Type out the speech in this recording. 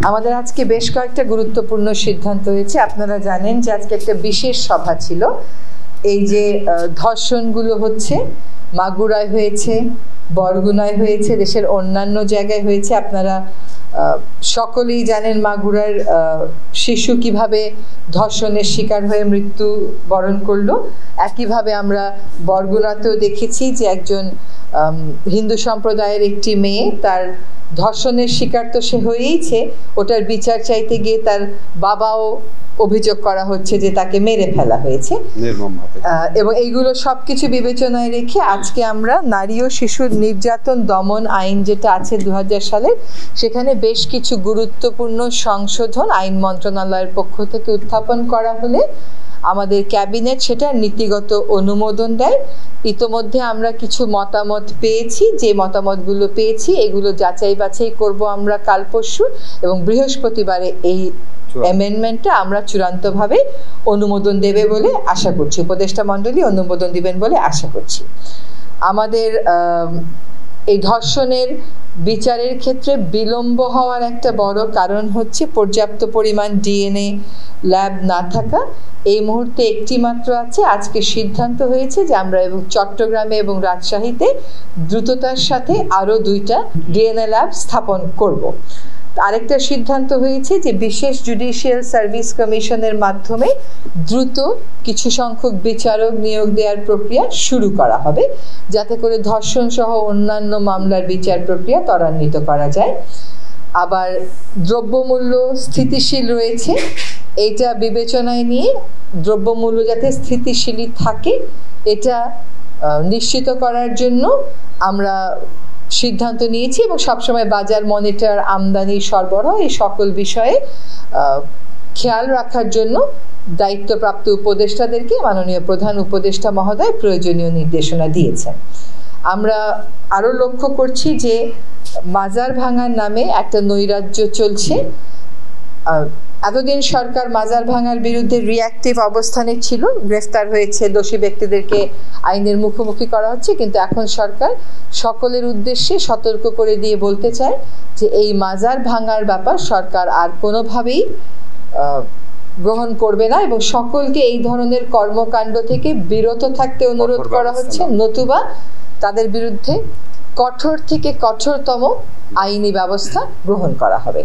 আমাদের আজকে বেশ কয়েকটা গুরুত্বপূর্ণ সিদ্ধান্ত হয়েছে। আপনারা জানেন যে আজকে একটা বিশেষ সভা ছিল। এই যে ধর্ষণগুলো হচ্ছে, মাগুরায় হয়েছে, বরগুনায় হয়েছে, দেশের অন্যান্য জায়গায় হয়েছে। আপনারা সকলেই জানেন মাগুরার শিশু কিভাবে ধর্ষণের শিকার হয়ে মৃত্যু বরণ করলো। একইভাবে আমরা বরগুনাতেও দেখেছি যে একজন হিন্দু সম্প্রদায়ের একটি মেয়ে, তার ধর্ষণের শিকার তো সে হয়েইছে, ওটার বিচার চাইতে গিয়ে তার বাবাও অভিযোগ করা হচ্ছে যে তাকে মেরে ফেলা হয়েছে নির্মমভাবে। এবং এইগুলো সবকিছু বিবেচনায় রেখে আজকে আমরা নারী ও শিশু নির্যাতন দমন আইন যেটা আছে 2000 সালের, সেখানে বেশ কিছু গুরুত্বপূর্ণ সংশোধন আইন মন্ত্রণালয়ের পক্ষ থেকে উত্থাপন করা হলে আমাদের ক্যাবিনেট সেটা নীতিগত অনুমোদন দেয়। ইতোমধ্যে আমরা কিছু মতামত পেয়েছি, যে মতামতগুলো পেয়েছি এগুলো যাচাই বাছাই করব আমরা কাল পরশু, এবং বৃহস্পতিবারে এই অ্যামেন্ডমেন্টটা আমরা চূড়ান্তভাবে অনুমোদন দেবে বলে আশা করছি, উপদেষ্টা মণ্ডলী অনুমোদন দিবেন বলে আশা করছি। আমাদের এই ধর্ষণের বিচারের ক্ষেত্রে বিলম্ব হওয়ার একটা বড় কারণ হচ্ছে পর্যাপ্ত পরিমাণ ডিএনএ ল্যাব না থাকা। এই মুহূর্তে একটি মাত্র আছে। আজকে সিদ্ধান্ত হয়েছে যে আমরা এবং চট্টগ্রামে এবং রাজশাহীতে দ্রুততার সাথে আরও 2টা ডিএনএ ল্যাব স্থাপন করব। আরেকটা সিদ্ধান্ত হয়েছে যে বিশেষ জুডিশিয়াল সার্ভিস কমিশনের মাধ্যমে দ্রুত কিছু সংখ্যক বিচারক নিয়োগ দেওয়ার প্রক্রিয়া শুরু করা হবে, যাতে করে ধর্ষণ সহ অন্যান্য মামলার বিচার প্রক্রিয়া ত্বরান্বিত করা যায়। আবার দ্রব্যমূল্য স্থিতিশীল রয়েছে, এটা বিবেচনায় নিয়ে দ্রব্যমূল্য যাতে স্থিতিশীলই থাকে এটা নিশ্চিত করার জন্য আমরা সিদ্ধান্ত নিয়েছি, এবং সবসময় বাজার মনিটর, আমদানি, সরবরাহ এই সকল বিষয়ে খেয়াল রাখার জন্য দায়িত্বপ্রাপ্ত উপদেষ্টাদেরকে মাননীয় প্রধান উপদেষ্টা মহোদয় প্রয়োজনীয় নির্দেশনা দিয়েছেন। আমরা আরও লক্ষ্য করছি যে মাজার ভাঙার নামে একটা নৈরাজ্য চলছে। এতদিন সরকার মাজার ভাঙার বিরুদ্ধে রিঅ্যাক্টিভ অবস্থানে ছিল, গ্রেফতার হয়েছে, দোষী ব্যক্তিদেরকে আইনের মুখোমুখি করা হচ্ছে, কিন্তু এখন সরকার সকলের উদ্দেশ্যে সতর্ক করে দিয়ে বলতে চায় যে এই মাজার ভাঙার ব্যাপার সরকার আর কোনোভাবেই গ্রহণ করবে না, এবং সকলকে এই ধরনের কর্মকাণ্ড থেকে বিরত থাকতে অনুরোধ করা হচ্ছে, নতুবা তাদের বিরুদ্ধে কঠোর থেকে কঠোরতম আইনি ব্যবস্থা গ্রহণ করা হবে।